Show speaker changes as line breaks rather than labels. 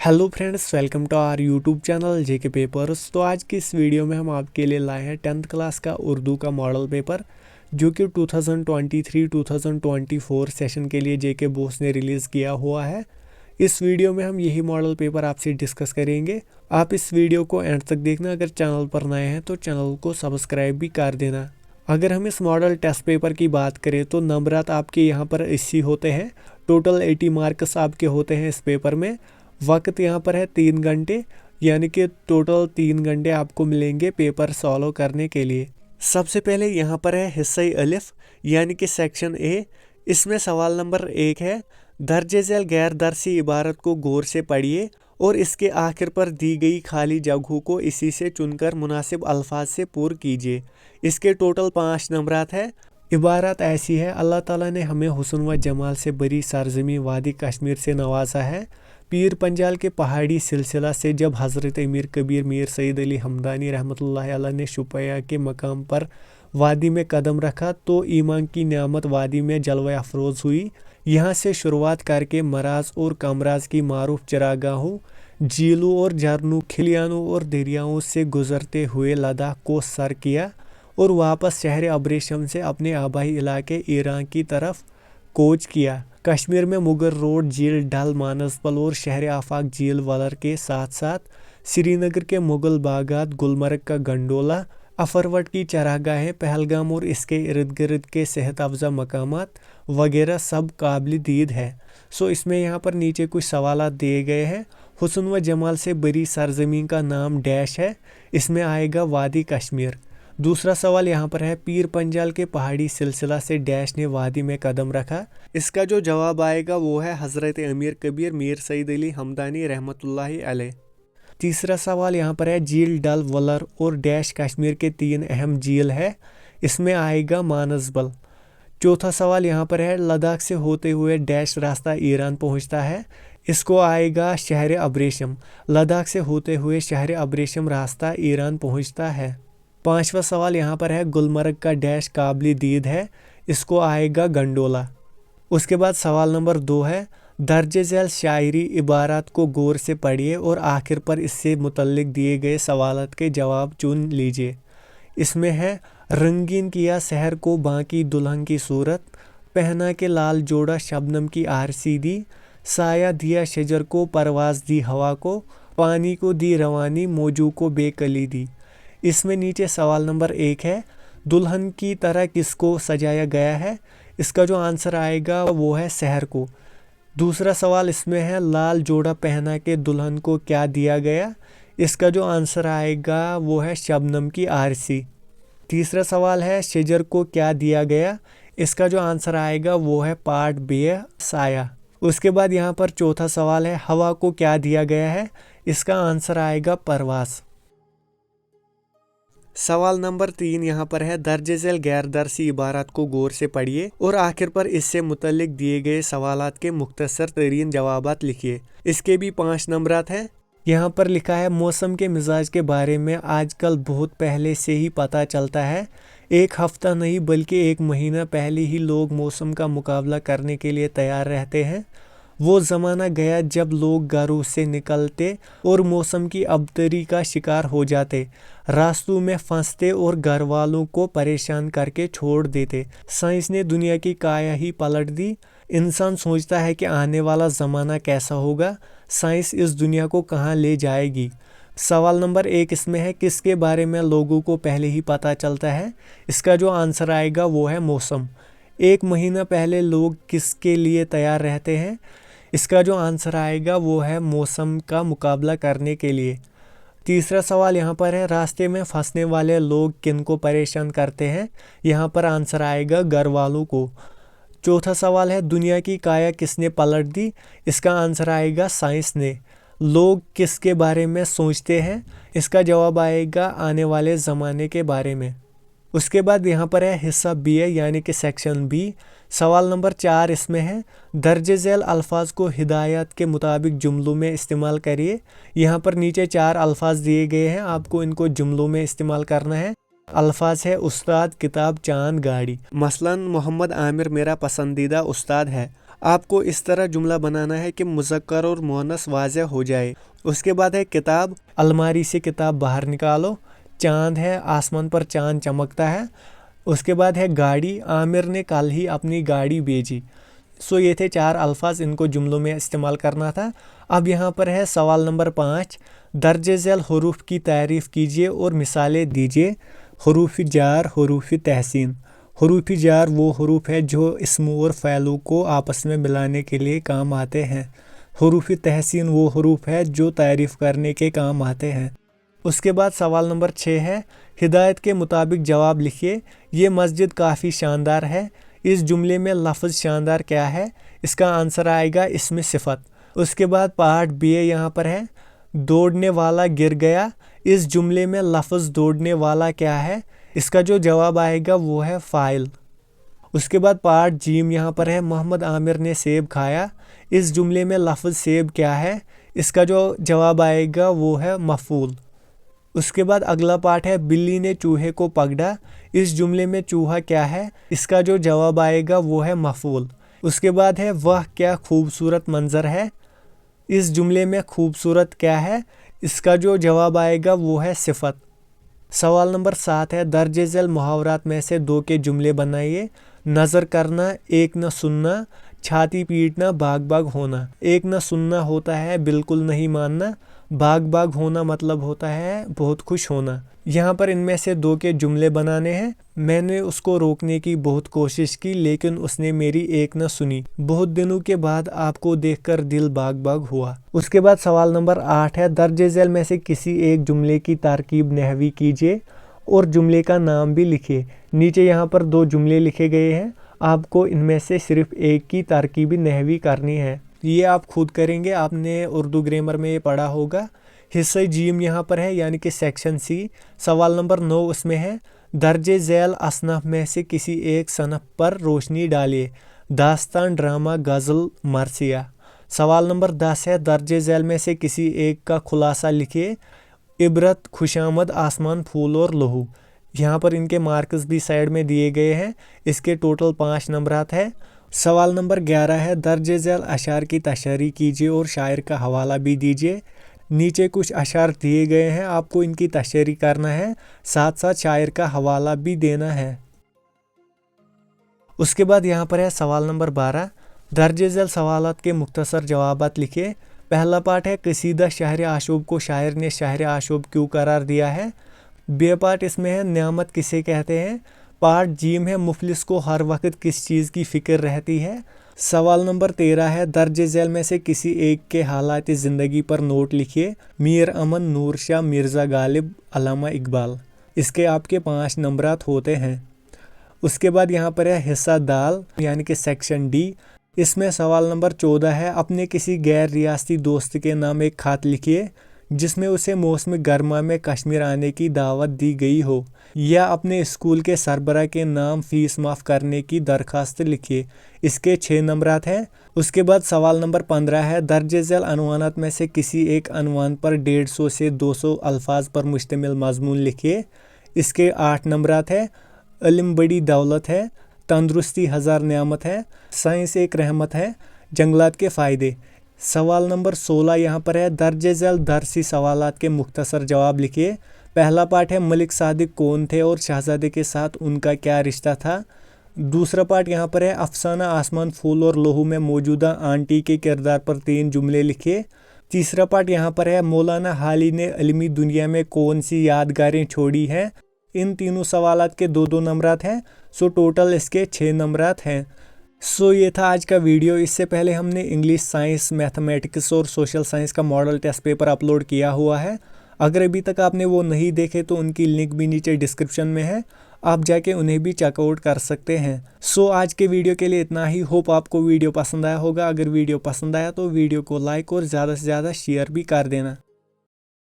Hello friends, welcome to our YouTube channel JK papers. तो आज की इस वीडियो में हम आपके लिए लाए हैं 10th क्लास का उर्दू का मॉडल पेपर जो कि 2023-2024 सेशन के लिए जेके बोस ने रिलीज़ किया हुआ है। इस वीडियो में हम यही मॉडल पेपर आपसे डिस्कस करेंगे। आप इस वीडियो को एंड तक देखना। अगर चैनल पर नए हैं तो चैनल को सब्सक्राइब भी कर देना। अगर हम इस मॉडल टेस्ट पेपर की बात करें तो नंबरात आपके यहाँ पर 80 होते हैं। टोटल 80 मार्क्स आपके होते हैं इस पेपर में। वक्त यहाँ पर है 3 घंटे, यानी कि टोटल 3 घंटे आपको मिलेंगे पेपर सॉल्व करने के लिए। सबसे पहले यहाँ पर है हिस्सा अलिफ यानी कि सेक्शन ए। इसमें सवाल नंबर 1 है, दर्जे झैल गैर दरसी इबारत को गौर से पढ़िए और इसके आखिर पर दी गई खाली जगहों को इसी से चुनकर मुनासिब अल्फाज से पूर्ण कीजिए। इसके टोटल 5 नंबरात है। इबारत ऐसी है, अल्लाह ताला ने हमें हुस्न व जमाल से बड़ी सरजमी वादी कश्मीर से नवाजा है। पीर पंजाल के पहाड़ी सिलसिला से जब हज़रत अमीर कबीर मीर सईद अली हमदानी रहमतुल्लाह अलैह ने शुपैया के मकाम पर वादी में कदम रखा तो ईमान की नियामत वादी में जलवा अफरोज़ हुई। यहाँ से शुरुआत करके मराज और कमराज की मारूफ चरागाहों, झीलों और झरनों, खिलियानों और दरियाओं से गुजरते हुए लद्दाख को सर किया और वापस शहर अबरेशम से अपने आबाई इलाके ईरान की तरफ कोच किया। कश्मीर में मुगल रोड, झील डल, मानसबल और शहर आफाक झील वलर के साथ साथ श्रीनगर के मुगल बागात, गुलमर्ग का गंडोला, अफरवट की चरागाहें, पहलगाम और इसके इर्द गिर्द के सेहत अफजा मकामात वगैरह सब काबिल दीद है। सो इसमें यहाँ पर नीचे कुछ सवालात दिए गए हैं। हुस्न व जमाल से बड़ी सरजमीन का नाम डैश है। इसमें आएगा वादी कश्मीर। दूसरा सवाल यहाँ पर है, पीर पंजाल के पहाड़ी सिलसिला से डैश ने वादी में कदम रखा। इसका जो जवाब आएगा वो है हज़रत अमीर कबीर मीर सईद अली हमदानी रहमतुल्लाहि अलैह। तीसरा सवाल यहाँ पर है, झील डल, वलर और डैश कश्मीर के 3 अहम झील है। इसमें आएगा मानसबल। चौथा सवाल यहाँ पर है, लद्दाख से होते हुए डैश रास्ता ईरान पहुँचता है। इसको आएगा शहर अबरेशम। लद्दाख से होते हुए शहर अबरेशम रास्ता ईरान पहुँचता है। पांचवा सवाल यहाँ पर है, गुलमर्ग का डैश काबिल दीद है। इसको आएगा गंडोला। उसके बाद सवाल नंबर 2 है, दर्जे झैल शायरी इबारत को गौर से पढ़िए और आखिर पर इससे मुतल्लिक दिए गए सवालत के जवाब चुन लीजिए। इसमें है, रंगीन किया शहर को बाकी दुल्हन की सूरत, पहना के लाल जोड़ा शबनम की आरसी दी, साया दिया शजर को परवाज दी हवा को, पानी को दी रवानी मौजू को बेकली दी। इसमें नीचे सवाल नंबर 1 है, दुल्हन की तरह किसको सजाया गया है। इसका जो आंसर आएगा वो है शहर को। दूसरा सवाल इसमें है, लाल जोड़ा पहना के दुल्हन को क्या दिया गया। इसका जो आंसर आएगा वो है शबनम की आरसी। तीसरा सवाल है, शजर को क्या दिया गया। इसका जो आंसर आएगा वो है पाट बेय साया। उसके बाद यहाँ पर चौथा सवाल है, हवा को क्या दिया गया है। इसका आंसर आएगा परवास। सवाल नंबर 3 यहाँ पर है, दर्जे झैल गैर दरसी इबारत को गौर से पढ़िए और आखिर पर इससे मुतल्लिक दिए गए सवालात के मुख्तसर तरीन जवाबात लिखिए। इसके भी 5 नंबरात हैं। यहाँ पर लिखा है, मौसम के मिजाज के बारे में आजकल बहुत पहले से ही पता चलता है। 1 हफ्ता नहीं बल्कि 1 महीना पहले ही लोग मौसम का मुकाबला करने के लिए तैयार रहते हैं। वो ज़माना गया जब लोग घरों से निकलते और मौसम की अबतरी का शिकार हो जाते, रास्तों में फंसते और घर वालों को परेशान करके छोड़ देते। साइंस ने दुनिया की काया ही पलट दी। इंसान सोचता है कि आने वाला ज़माना कैसा होगा। साइंस इस दुनिया को कहाँ ले जाएगी। सवाल नंबर 1 इसमें है, किसके बारे में लोगों को पहले ही पता चलता है। इसका जो आंसर आएगा वो है मौसम। 1 महीना पहले लोग किसके लिए तैयार रहते हैं। इसका जो आंसर आएगा वो है मौसम का मुकाबला करने के लिए। तीसरा सवाल यहाँ पर है, रास्ते में फंसने वाले लोग किन को परेशान करते हैं। यहाँ पर आंसर आएगा घर वालों को। चौथा सवाल है, दुनिया की काया किसने पलट दी। इसका आंसर आएगा साइंस ने। लोग किसके बारे में सोचते हैं। इसका जवाब आएगा आने वाले ज़माने के बारे में। उसके बाद यहाँ पर है हिस्सा बी है यानी कि सेक्शन बी। सवाल नंबर 4 इसमें है, दर्जे झैल अल्फाज को हिदायत के मुताबिक जुमलों में इस्तेमाल करिए। यहाँ पर नीचे 4 अल्फाज दिए गए हैं, आपको इनको जुमलों में इस्तेमाल करना है। अल्फाज है, उस्ताद, किताब, चांद, गाड़ी। मसलन, मोहम्मद आमिर मेरा पसंदीदा उस्ताद है। آپ کو اس طرح جملہ بنانا ہے کہ مذکر اور مؤنث واضح ہو جائے۔ اس کے بعد ہے کتاب، الماری سے کتاب باہر نکالو۔ چاند ہے، آسمان پر چاند چمکتا ہے۔ اس کے بعد ہے گاڑی، عامر نے کل ہی اپنی گاڑی بھیجی۔ یہ تھے 4 الفاظ، ان کو جملوں میں استعمال کرنا تھا۔ اب یہاں پر ہے سوال نمبر 5، درج ذیل حروف کی تعریف کیجیے اور مثالیں دیجیے۔ حروف جار، حروف تحسین۔ حروف جار وہ حروف ہے جو اسموں اور فعلوں کو آپس میں ملانے کے لیے کام آتے ہیں۔ حروف تحسین وہ حروف ہے جو تعریف کرنے کے کام آتے ہیں۔ اس کے بعد سوال نمبر 6 ہے، ہدایت کے مطابق جواب لکھیے۔ یہ مسجد کافی شاندار ہے۔ اس جملے میں لفظ شاندار کیا ہے؟ اس کا آنسر آئے گا اسم صفت۔ اس کے بعد پارٹ بی یہاں پر ہے، دوڑنے والا گر گیا۔ اس جملے میں لفظ دوڑنے والا کیا ہے؟ اس کا جو جواب آئے گا وہ ہے فاعل۔ اس کے بعد پارٹ جیم یہاں پر ہے، محمد عامر نے سیب کھایا۔ اس جملے میں لفظ سیب کیا ہے؟ اس کا جو جواب آئے گا وہ ہے مفعول۔ اس کے بعد اگلا پارٹ ہے، بلی نے چوہے کو پکڑا۔ اس جملے میں چوہا کیا ہے؟ اس کا جو جواب آئے گا وہ ہے مفعول۔ اس کے بعد ہے، وہ کیا خوبصورت منظر ہے۔ اس جملے میں خوبصورت کیا ہے؟ اس کا جو جواب آئے گا وہ ہے صفت۔ سوال نمبر 7 ہے، درج ذیل محاورات میں سے 2 کے جملے بنائیے۔ نظر کرنا، ایک نہ سننا، چھاتی پیٹنا، بھاگ بھاگ ہونا۔ ایک نہ سننا ہوتا ہے بالکل نہیں ماننا، بھاگ بھاگ ہونا مطلب ہوتا ہے بہت خوش ہونا۔ یہاں پر ان میں سے 2 کے جملے بنانے ہیں۔ میں نے اس کو روکنے کی بہت کوشش کی لیکن اس نے میری ایک نہ سنی۔ بہت دنوں کے بعد آپ کو دیکھ کر دل بھاگ بھاگ ہوا۔ اس کے بعد سوال نمبر 8 ہے، درج ذیل میں سے کسی ایک جملے کی ترکیب نحوی کیجیے اور جملے کا نام بھی لکھیے۔ نیچے یہاں پر 2 جملے لکھے گئے ہیں، آپ کو ان میں سے صرف ایک کی ترکیب نحوی کرنی ہے۔ یہ آپ خود کریں گے، آپ نے اردو گرامر میں یہ پڑھا ہوگا۔ حصہ جیم یہاں پر ہے یعنی کہ سیکشن سی۔ سوال نمبر 9 اس میں ہے، درج ذیل اصناف میں سے کسی ایک صنف پر روشنی ڈالیے۔ داستان، ڈرامہ، غزل، مرثیہ۔ سوال نمبر 10 ہے، درج ذیل میں سے کسی ایک کا خلاصہ لکھیے۔ عبرت، خوشامد، آسمان، پھول اور لہو۔ یہاں پر ان کے مارکس بھی سائڈ میں دیے گئے ہیں، اس کے ٹوٹل 5 نمبرات ہیں۔ سوال نمبر 11 ہے، درج ذیل اشعار کی تشریح کیجیے اور شاعر کا حوالہ بھی دیجیے۔ نیچے کچھ اشعار دیے گئے ہیں، آپ کو ان کی تشریح کرنا ہے، ساتھ ساتھ شاعر کا حوالہ بھی دینا ہے۔ اس کے بعد یہاں پر ہے سوال نمبر 12، درج ذیل سوالات کے مختصر جوابات لکھیے۔ پہلا پارٹ ہے، قصیدہ شہر آشوب کو شاعر نے شہر آشوب کیوں قرار دیا ہے۔ بے پارٹ اس میں ہے، نعمت کسے کہتے ہیں۔ پارٹ جیم ہے، مفلس کو ہر وقت کس چیز کی فکر رہتی ہے۔ سوال نمبر 13 ہے، درج ذیل میں سے کسی ایک کے حالات زندگی پر نوٹ لکھیے۔ میر امن، نور شاہ، مرزا غالب، علامہ اقبال۔ اس کے آپ کے 5 نمبرات ہوتے ہیں۔ اس کے بعد یہاں پر ہے حصہ دال یعنی کہ سیکشن ڈی۔ اس میں سوال نمبر 14 ہے، اپنے کسی غیر ریاستی دوست کے نام ایک خط لکھیے جس میں اسے موسم گرما میں کشمیر آنے کی دعوت دی گئی ہو، یا اپنے اسکول کے سربراہ کے نام فیس معاف کرنے کی درخواست لکھیے۔ اس کے 6 نمبرات ہیں۔ اس کے بعد سوال نمبر 15 ہے، درج ذیل عنوانات میں سے کسی ایک عنوان پر 150 سے 200 الفاظ پر مشتمل مضمون لکھیے۔ اس کے 8 نمبرات ہیں۔ علم بڑی دولت ہے، تندرستی ہزار نعمت ہے، سائنس ایک رحمت ہے، جنگلات کے فائدے۔ سوال نمبر 16 یہاں پر ہے، درج ذیل درسی سوالات کے مختصر جواب لکھیے۔ پہلا پارٹ ہے، ملک صادق کون تھے اور شہزادے کے ساتھ ان کا کیا رشتہ تھا۔ دوسرا پارٹ یہاں پر ہے، افسانہ آسمان، پھول اور لہو میں موجودہ آنٹی کے کردار پر 3 جملے لکھیے۔ تیسرا پارٹ یہاں پر ہے، مولانا حالی نے علمی دنیا میں کون سی یادگاریں چھوڑی ہیں۔ ان تینوں سوالات کے 2 نمبرات ہیں، ٹوٹل اس کے 6 نمبرات ہیں۔ یہ تھا آج کا ویڈیو۔ اس سے پہلے ہم نے انگلش، سائنس، میتھمیٹکس اور سوشل سائنس کا ماڈل ٹیسٹ پیپر اپلوڈ کیا ہوا ہے۔ اگر ابھی تک آپ نے وہ نہیں دیکھے تو ان کی لنک بھی نیچے ڈسکرپشن میں ہے، آپ جا کے انہیں بھی چیک آؤٹ کر سکتے ہیں۔ آج کے ویڈیو کے لیے اتنا ہی۔ ہوپ آپ کو ویڈیو پسند آیا ہوگا۔ اگر ویڈیو پسند آیا تو ویڈیو کو لائک اور زیادہ سے زیادہ شیئر بھی کر دینا۔